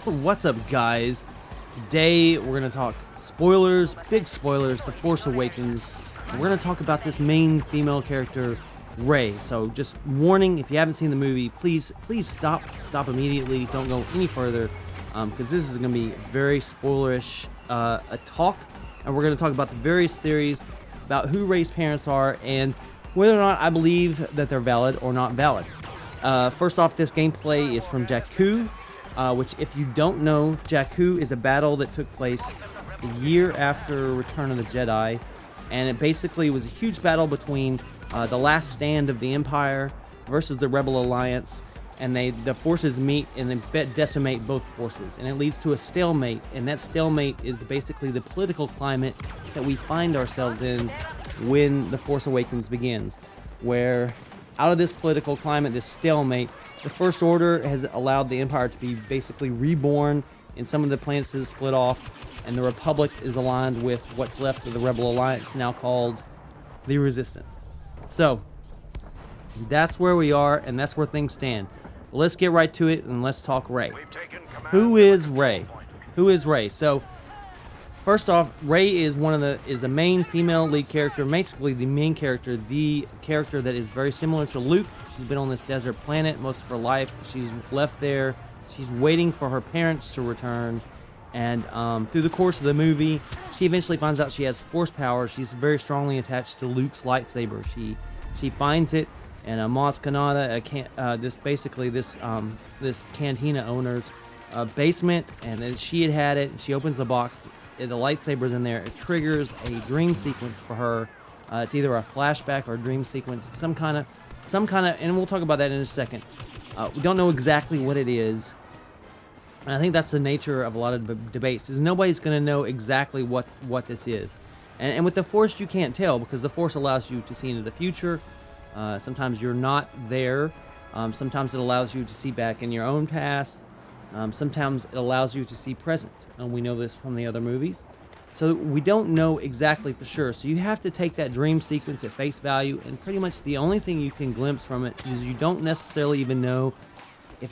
What's up, guys? Today we're going to talk spoilers, big spoilers, The Force Awakens. And we're going to talk about this main female character, Rey. So just warning, if you haven't seen the movie, please stop immediately. Don't go any further, because this is going to be very spoilerish a talk. And we're going to talk about the various theories about who Rey's parents are and whether or not I believe that they're valid or not valid. First off, this gameplay is from Jakku, which, if you don't know, Jakku is a battle that took place a year after Return of the Jedi, and it basically was a huge battle between the last stand of the Empire versus the Rebel Alliance, and the forces meet and they decimate both forces, and it leads to a stalemate, and that stalemate is basically the political climate that we find ourselves in when The Force Awakens begins, where out of this political climate, this stalemate, the First Order has allowed the Empire to be basically reborn, and some of the planets is split off, and the Republic is aligned with what's left of the Rebel Alliance, now called the Resistance. So, that's where we are, and that's where things stand. Let's get right to it, and let's talk Rey. Who is Rey? Who is Rey? So, first off, Rey is the main female lead character, basically the main character, the character that is very similar to Luke. She's been on this desert planet most of her life. She's left there. She's waiting for her parents to return, and through the course of the movie, she eventually finds out she has Force power. She's very strongly attached to Luke's lightsaber. She finds it in a Maz Kanata, this cantina owner's basement, and then she had it. She opens the box. The lightsaber's in there. It triggers a dream sequence for her. It's either a flashback or a dream sequence, some kind of, and we'll talk about that in a second. We don't know exactly what it is. And I think that's the nature of a lot of debates, is nobody's going to know exactly what this is. And with the Force, you can't tell, because the Force allows you to see into the future. Sometimes you're not there. Sometimes it allows you to see back in your own past. Sometimes it allows you to see present, and we know this from the other movies. So we don't know exactly for sure. So you have to take that dream sequence at face value, and pretty much the only thing you can glimpse from it is you don't necessarily even know if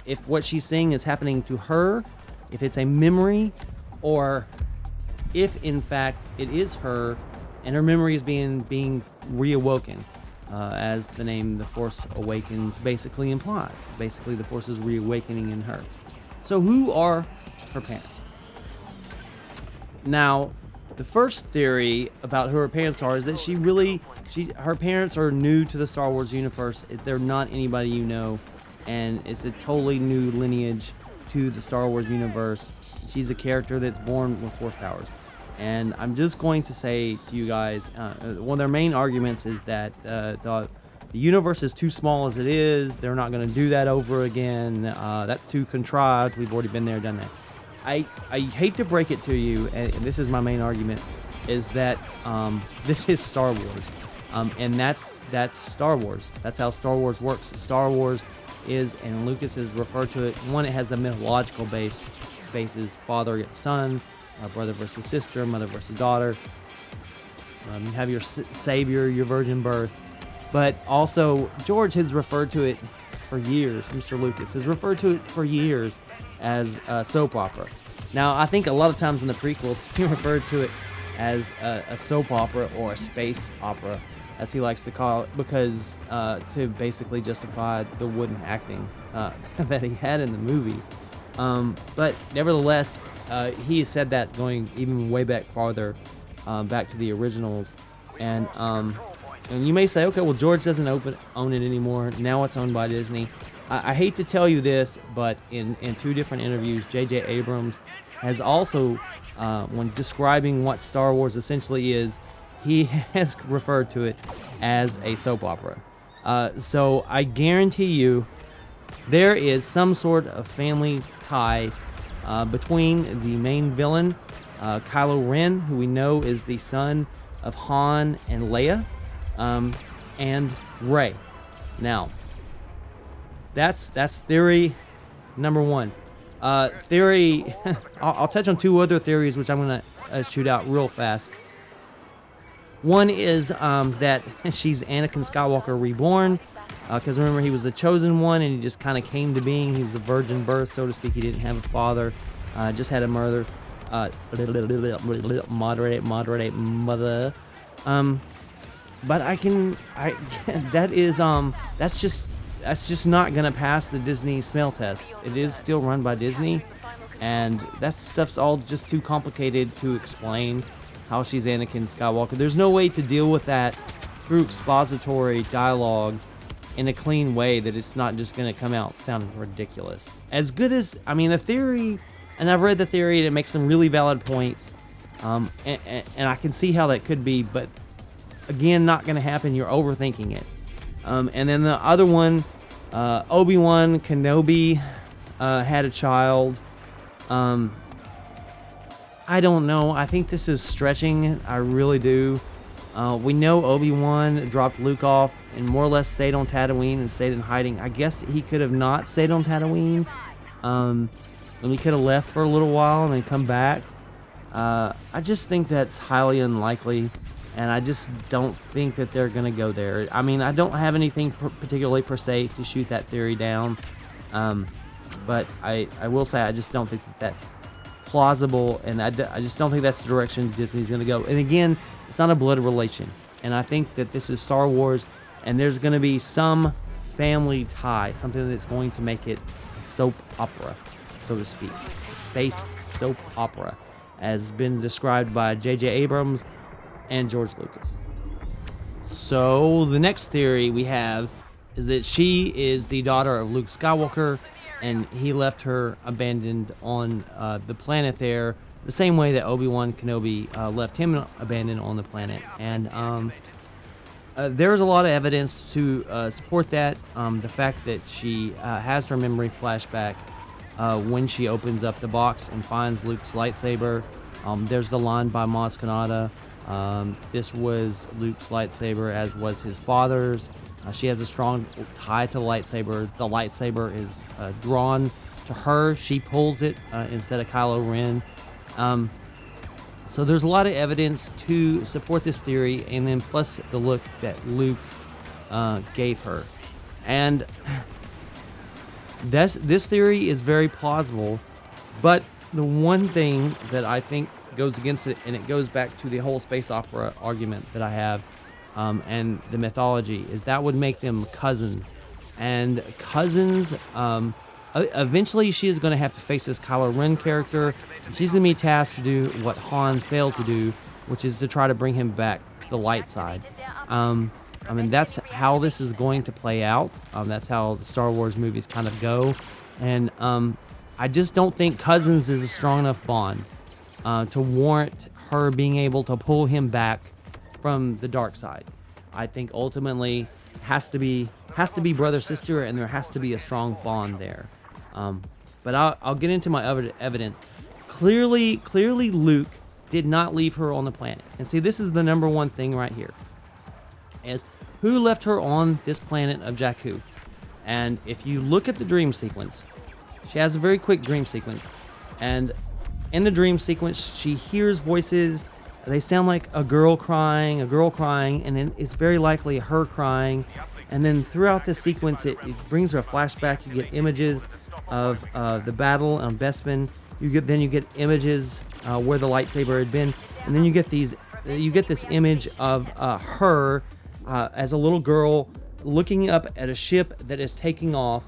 if what she's seeing is happening to her, if it's a memory, or if in fact it is her, and her memory is being reawoken. As the name The Force Awakens basically implies. Basically, the Force is reawakening in her. So who are her parents? Now, the first theory about who her parents are is that her parents are new to the Star Wars universe. They're not anybody you know, and it's a totally new lineage to the Star Wars universe. She's a character that's born with Force powers. And I'm just going to say to you guys, one of their main arguments is that the universe is too small as it is. They're not going to do that over again. That's too contrived. We've already been there, done that. I hate to break it to you, and this is my main argument, is that this is Star Wars. And that's Star Wars. That's how Star Wars works. Star Wars is, and Lucas has referred to it, one, it has the mythological bases, father against son, brother versus sister, mother versus daughter. You have your savior, your virgin birth. But also, George has referred to it for years, Mr. Lucas has referred to it for years as a soap opera. Now, I think a lot of times in the prequels, he referred to it as a soap opera or a space opera, as he likes to call it, because to basically justify the wooden acting that he had in the movie. But nevertheless, he has said that going even way back farther, back to the originals. And you may say, okay, well, George doesn't own it anymore. Now it's owned by Disney. I hate to tell you this, but in two different interviews, J.J. Abrams has also, when describing what Star Wars essentially is, he has referred to it as a soap opera. So I guarantee you there is some sort of family tie between the main villain, Kylo Ren, who we know is the son of Han and Leia, and Rey. Now, that's theory number one. Theory, I'll touch on two other theories, which I'm going to shoot out real fast. One is that she's Anakin Skywalker reborn. Because remember, he was the chosen one, and he just kind of came to being. He was a virgin birth, so to speak. He didn't have a father, just had a mother. Moderate mother. But that's just not gonna pass the Disney smell test. It is still run by Disney, and that stuff's all just too complicated to explain how she's Anakin Skywalker. There's no way to deal with that through expository dialogue in a clean way that it's not just gonna come out sounding ridiculous. As good as, I mean, the theory, and I've read the theory, and it makes some really valid points, and I can see how that could be, but again, not going to happen. You're overthinking it. And then the other one, Obi-Wan Kenobi had a child. I don't know. I think this is stretching it. I really do. We know Obi-Wan dropped Luke off and more or less stayed on Tatooine and stayed in hiding. I guess he could have not stayed on Tatooine. And he could have left for a little while and then come back. I just think that's highly unlikely. And I just don't think that they're going to go there. I mean, I don't have anything particularly per se to shoot that theory down. But I will say I just don't think that that's plausible. And I just don't think that's the direction Disney's going to go. And again, it's not a blood relation. And I think that this is Star Wars. And there's going to be some family tie. Something that's going to make it a soap opera, so to speak. Space soap opera. As been described by J.J. Abrams and George Lucas. So the next theory we have is that she is the daughter of Luke Skywalker, and he left her abandoned on the planet there, the same way that Obi-Wan Kenobi left him abandoned on the planet. And there's a lot of evidence to support that. The fact that she has her memory flashback when she opens up the box and finds Luke's lightsaber. There's the line by Maz Kanata. This was Luke's lightsaber, as was his father's. She has a strong tie to the lightsaber. The lightsaber is drawn to her. She pulls it instead of Kylo Ren. So there's a lot of evidence to support this theory, and then plus the look that Luke gave her. And this theory is very plausible, but the one thing that I think goes against it, and it goes back to the whole space opera argument that I have, and the mythology, is that would make them cousins. And cousins, eventually she is going to have to face this Kylo Ren character, and she's going to be tasked to do what Han failed to do, which is to try to bring him back to the light side. I mean, that's how this is going to play out. That's how the Star Wars movies kind of go. And I just don't think cousins is a strong enough bond to warrant her being able to pull him back from the dark side. I think ultimately has to be brother sister, and there has to be a strong bond there. But I'll get into my other evidence. Clearly Luke did not leave her on the planet. And see, this is the number one thing right here. Is who left her on this planet of Jakku? And if you look at the dream sequence, she has a very quick dream sequence, and in the dream sequence, she hears voices. They sound like a girl crying, and then it's very likely her crying. And then throughout the sequence, it brings her a flashback. You get images of the battle on Bespin. You get images where the lightsaber had been, and then you get this image of her as a little girl looking up at a ship that is taking off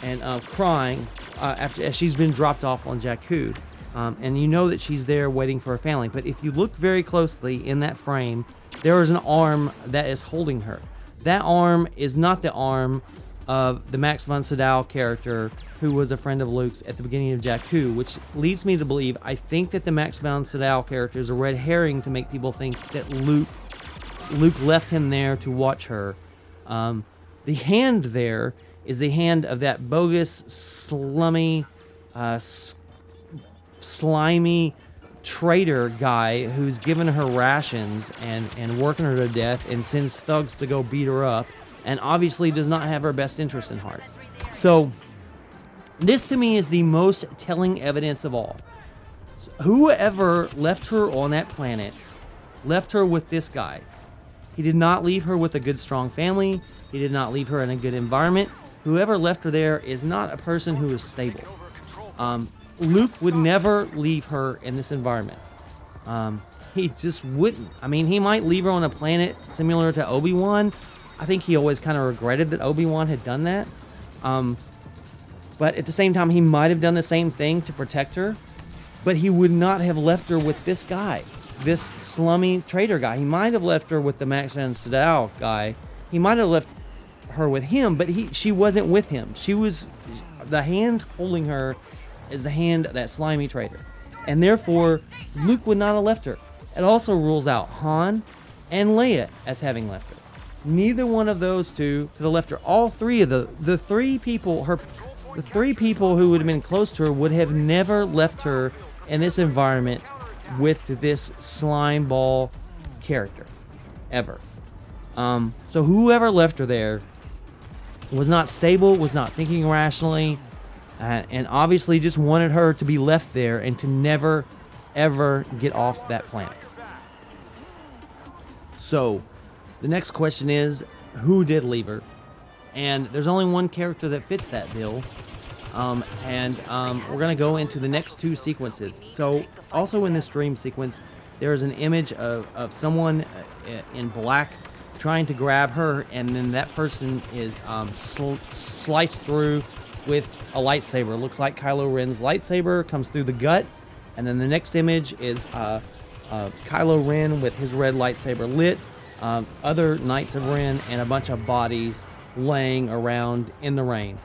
and crying as she's been dropped off on Jakku. And you know that she's there waiting for her family. But if you look very closely in that frame, there is an arm that is holding her. That arm is not the arm of the Max von Sydow character who was a friend of Luke's at the beginning of Jakku, which leads me to believe, I think that the Max von Sydow character is a red herring to make people think that Luke left him there to watch her. The hand there is the hand of that bogus, slummy, slimy traitor guy who's given her rations and working her to death and sends thugs to go beat her up, and obviously does not have her best interest in heart. So this to me is the most telling evidence of all. Whoever left her on that planet left her with this guy. He did not leave her with a good, strong family. He did not leave her in a good environment. Whoever left her there is not a person who is stable. Luke would never leave her in this environment. He just wouldn't. I mean, he might leave her on a planet similar to Obi-Wan. I think he always kind of regretted that Obi-Wan had done that. But at the same time, he might have done the same thing to protect her. But he would not have left her with this guy, this slummy trader guy. He might have left her with the Max von Sydow guy. He might have left her with him, but she wasn't with him. She was, the hand holding her is the hand of that slimy trader. And therefore, Luke would not have left her. It also rules out Han and Leia as having left her. Neither one of those two could have left her. All three of the three people who would have been close to her would have never left her in this environment with this slime ball character, ever. So whoever left her there was not stable, was not thinking rationally, and obviously just wanted her to be left there and to never, ever get off that planet. So, the next question is, who did leave her? And there's only one character that fits that bill. We're going to go into the next two sequences. So, also in this dream sequence, there is an image of someone in black trying to grab her, and then that person is sliced through with a lightsaber. It looks like Kylo Ren's lightsaber comes through the gut, and then the next image is Kylo Ren with his red lightsaber lit, other Knights of Ren, and a bunch of bodies laying around in the rain.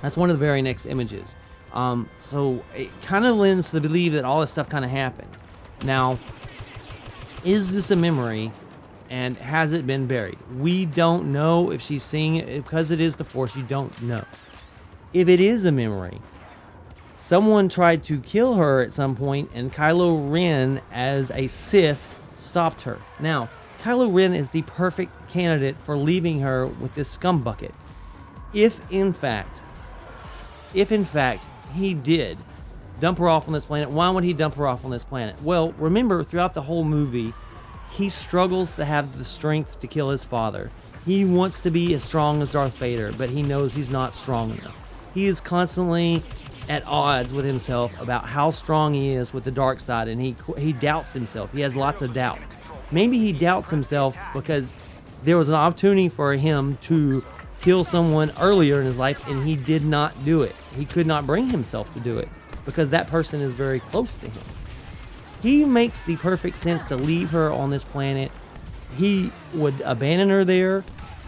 That's one of the very next images. So it kind of lends to believe that all this stuff kind of happened. Now, is this a memory, and has it been buried? We don't know if she's seeing it, because it is the Force, you don't know. If it is a memory, someone tried to kill her at some point, and Kylo Ren, as a Sith, stopped her. Now, Kylo Ren is the perfect candidate for leaving her with this scumbucket. If in fact he did dump her off on this planet, why would he dump her off on this planet? Well, remember, throughout the whole movie, he struggles to have the strength to kill his father. He wants to be as strong as Darth Vader, but he knows he's not strong enough. He is constantly at odds with himself about how strong he is with the dark side, and he doubts himself. He has lots of doubt. Maybe he doubts himself because there was an opportunity for him to kill someone earlier in his life, and he did not do it. He could not bring himself to do it because that person is very close to him. He makes the perfect sense to leave her on this planet. He would abandon her there.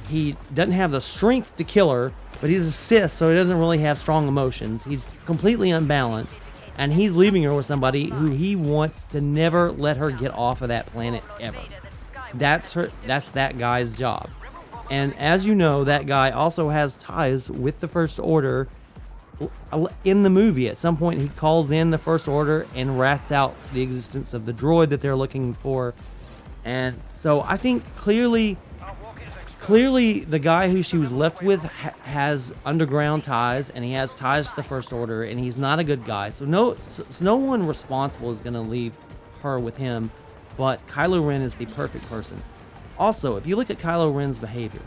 He doesn't have the strength to kill her, but he's a Sith, so he doesn't really have strong emotions. He's completely unbalanced, and he's leaving her with somebody who he wants to never let her get off of that planet ever. That's that guy's job. And as you know, that guy also has ties with the First Order. In the movie, at some point, he calls in the First Order and rats out the existence of the droid that they're looking for. And so I think clearly the guy who she was left with has underground ties, and he has ties to the First Order, and he's not a good guy. So no one responsible is going to leave her with him, but Kylo Ren is the perfect person. Also, if you look at Kylo Ren's behavior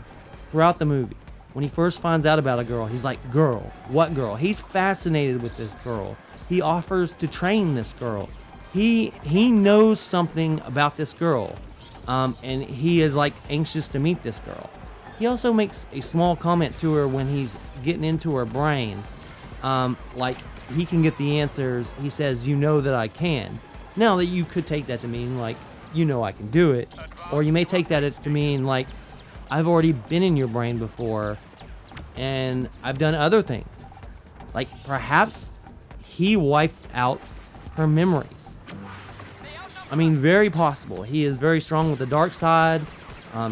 throughout the movie, when he first finds out about a girl, he's like, girl, what girl? He's fascinated with this girl. He offers to train this girl. He knows something about this girl, and he is like anxious to meet this girl. He also makes a small comment to her when he's getting into her brain, like he can get the answers. He says, "You know that I can." Now that you could take that to mean like, you know I can do it, or you may take that to mean like, I've already been in your brain before, and I've done other things. Like perhaps he wiped out her memories. I mean, very possible. He is very strong with the dark side.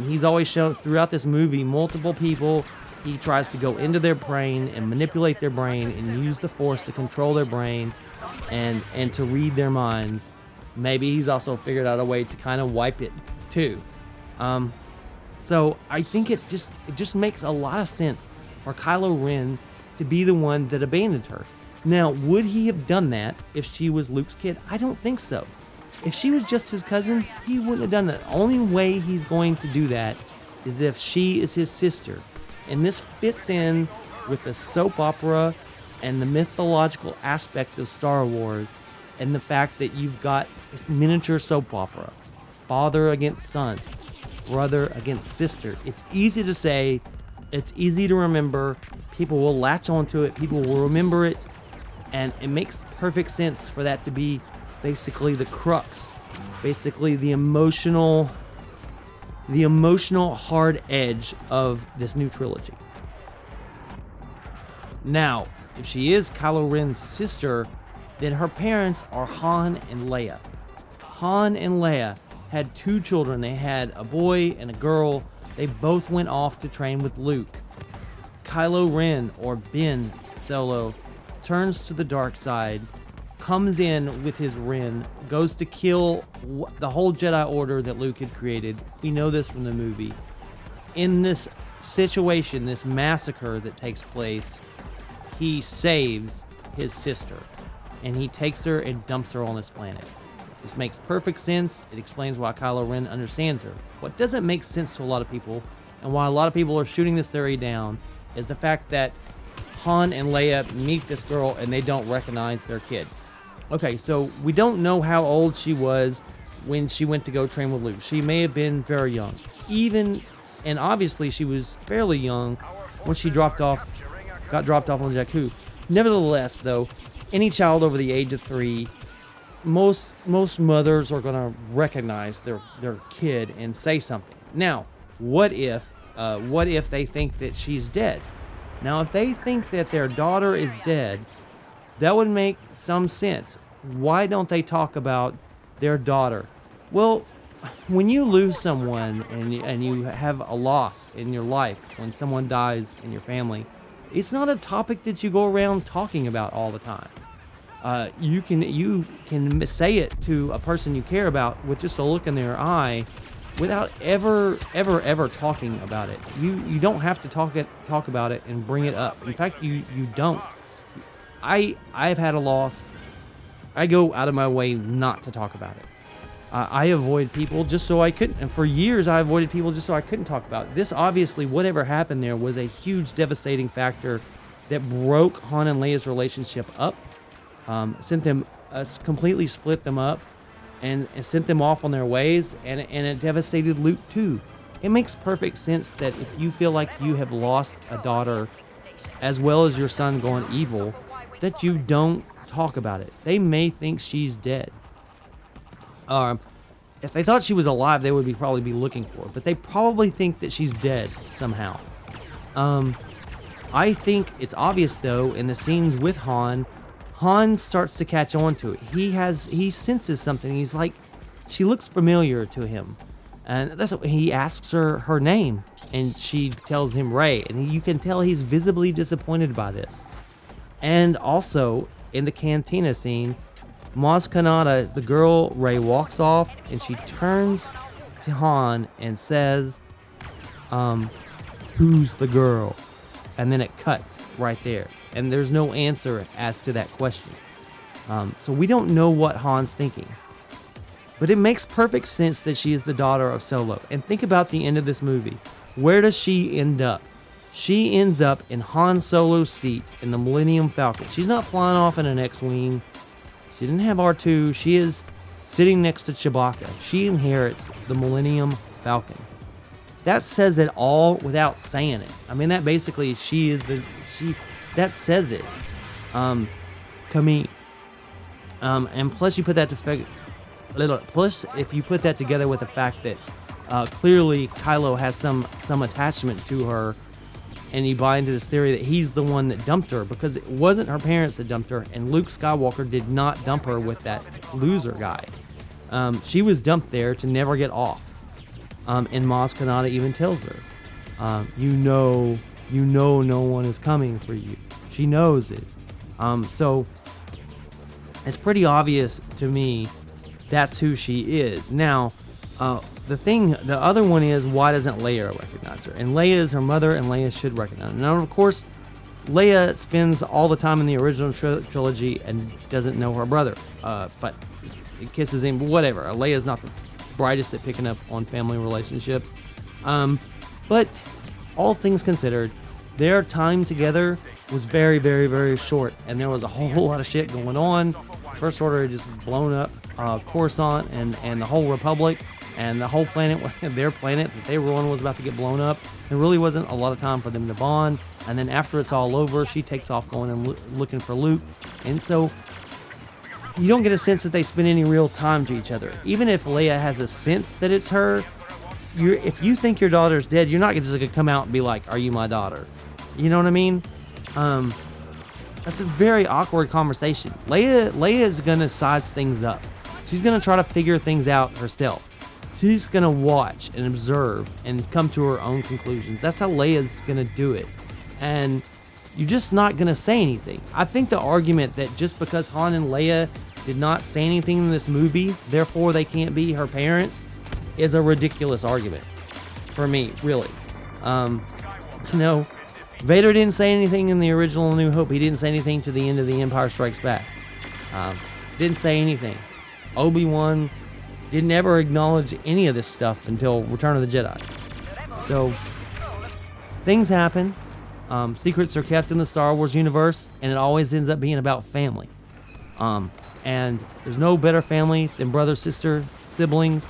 He's always shown throughout this movie multiple people. He tries to go into their brain and manipulate their brain and use the Force to control their brain and to read their minds. Maybe he's also figured out a way to kind of wipe it too. So I think it just makes a lot of sense for Kylo Ren to be the one that abandoned her. Now, would he have done that if she was Luke's kid? I don't think so. If she was just his cousin, he wouldn't have done that. The only way he's going to do that is if she is his sister. And this fits in with the soap opera and the mythological aspect of Star Wars, and the fact that you've got this miniature soap opera. Father against son, brother against sister. It's easy to say, it's easy to remember. People will latch onto it, people will remember it, and it makes perfect sense for that to be basically the crux, basically the emotional hard edge of this new trilogy. Now, if she is Kylo Ren's sister, then her parents are Han and Leia. Han and Leia had 2 children. They had a boy and a girl. They both went off to train with Luke. Kylo Ren, or Ben Solo, turns to the dark side, comes in with his Ren, goes to kill the whole Jedi Order that Luke had created. We know this from the movie. In this situation, this massacre that takes place, he saves his sister, and he takes her and dumps her on this planet. This makes perfect sense. It explains why Kylo Ren understands her. What doesn't make sense to a lot of people, and why a lot of people are shooting this theory down, is the fact that Han and Leia meet this girl and they don't recognize their kid. Okay, so we don't know how old she was when she went to go train with Luke. She may have been very young. And obviously she was fairly young when she got dropped off on Jakku. Nevertheless, though, any child over the age of 3, most mothers are going to recognize their kid and say something. Now, what if they think that she's dead? Now, if they think that their daughter is dead, that would make some sense. Why don't they talk about their daughter? Well, when you lose someone and you have a loss in your life, when someone dies in your family, it's not a topic that you go around talking about all the time. You can say it to a person you care about with just a look in their eye, without ever talking about it. You don't have to talk about it and bring it up. In fact, you don't. I've had a loss. I go out of my way not to talk about it. I avoid people just so I couldn't. And for years, I avoided people just so I couldn't talk about it. This, obviously, whatever happened there was a huge devastating factor that broke Han and Leia's relationship up, completely split them up, and sent them off on their ways, and it devastated Luke too. It makes perfect sense that if you feel like you have lost a daughter, as well as your son going evil, that you don't talk about it. They may think she's dead. If they thought she was alive, they would probably be looking for her, but they probably think that she's dead somehow. I think it's obvious, though, in the scenes with Han starts to catch on to it. He senses something. He's like, she looks familiar to him, and that's what he asks her name, and she tells him Rey, and you can tell he's visibly disappointed by this. And also in the cantina scene, Maz Kanata, the girl Rey, walks off, and she turns to Han and says, "Who's the girl?" And then it cuts right there. And there's no answer as to that question. So we don't know what Han's thinking. But it makes perfect sense that she is the daughter of Solo. And think about the end of this movie. Where does she end up? She ends up in Han Solo's seat in the Millennium Falcon. She's not flying off in an X-Wing. She didn't have R2. She is sitting next to Chewbacca. She inherits the Millennium Falcon. That says it all without saying it. I mean, that basically, that says it to me. And plus, you put that plus, if you put that together with the fact that clearly Kylo has some attachment to her, and you buy into this theory that he's the one that dumped her, because it wasn't her parents that dumped her, and Luke Skywalker did not dump her with that loser guy. She was dumped there to never get off. And Maz Kanata even tells her, you know no one is coming for you. She knows it. So it's pretty obvious to me that's who she is. Now, the other one is, why doesn't Leia recognize her? And Leia is her mother, and Leia should recognize her. Now, of course, Leia spends all the time in the original trilogy and doesn't know her brother. But kisses him, whatever. Leia's not the brightest at picking up on family relationships. But all things considered, their time together was very, very, very short, and there was a whole lot of shit going on. First Order had just blown up Coruscant and the whole Republic, and the whole planet, their planet that they were on, was about to get blown up. There really wasn't a lot of time for them to bond. And then after it's all over, she takes off going and looking for Luke. And so you don't get a sense that they spend any real time to each other. Even if Leia has a sense that it's her, if you think your daughter's dead, you're not just going to come out and be like, "Are you my daughter?" You know what I mean? That's a very awkward conversation. Leia is going to size things up. She's going to try to figure things out herself. She's going to watch and observe and come to her own conclusions. That's how Leia's going to do it. And you're just not going to say anything. I think the argument that just because Han and Leia did not say anything in this movie, therefore they can't be her parents, is a ridiculous argument for me, really. Vader didn't say anything in the original New Hope. He didn't say anything to the end of The Empire Strikes Back. Didn't say anything. Obi-Wan didn't ever acknowledge any of this stuff until Return of the Jedi. So, things happen. Secrets are kept in the Star Wars universe, and it always ends up being about family. And there's no better family than brother, sister, siblings,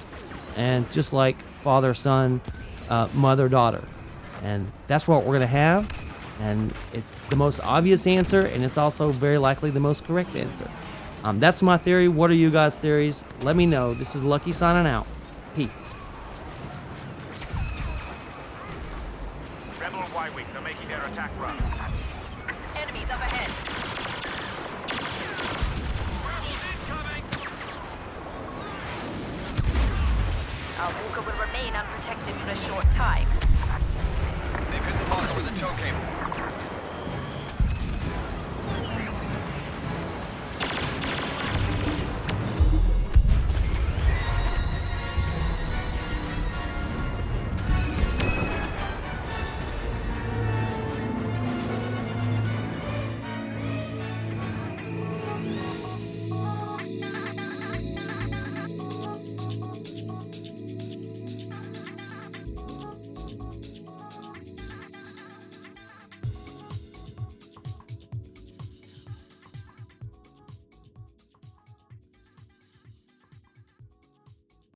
and just like father, son, mother, daughter. And that's what we're going to have. And it's the most obvious answer, and it's also very likely the most correct answer. That's my theory. What are you guys' theories? Let me know. This is Lucky signing out. Peace. Rebel Y-Wings are making their attack run. Enemies up ahead. Our walker will remain unprotected for a short time. They've hit the marker with a tow cable.